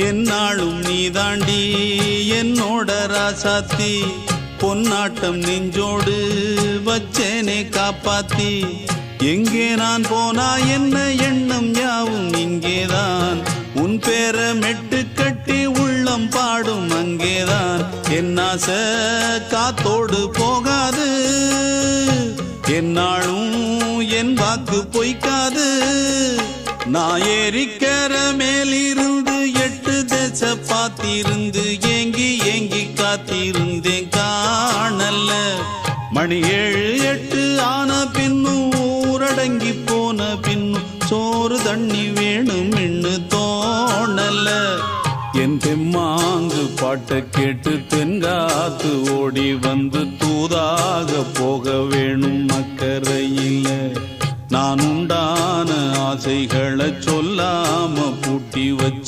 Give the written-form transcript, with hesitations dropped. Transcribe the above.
என்னாலும் நீதாண்டி என்னோட ராசாத்தி பொன்னாட்டம் நெஞ்சோடு வச்சேனே காப்பாத்தி எங்கே நான் போனா என்ன எண்ணம் யாவும் இங்கேதான் உன் பேர மெட்டு கட்டி உள்ளம் பாடும் அங்கேதான் என் ஆசை காத்தோடு போகாது என்னாலும் என் வாக்கு பொய்க்காது நான் ஏறிக்கிற மேலிருந்து 8 தேச பார்த்திருந்து ஏங்கி ஏங்கி காத்திருந்தேன் காணல்ல மணி 7 8 ஆன பின்னும் ஊரடங்கி போன பின்னும் சோறு தண்ணி வேணும் என்று தோணல என் தெம்மாங்கு பாட்டை கேட்டு தென்காத்து ஓடி வந்து தூதாக போக வேணும் அக்கறையில் நான் உண்டான ஆசைகளை சொல்லாம பூட்டி வச்சு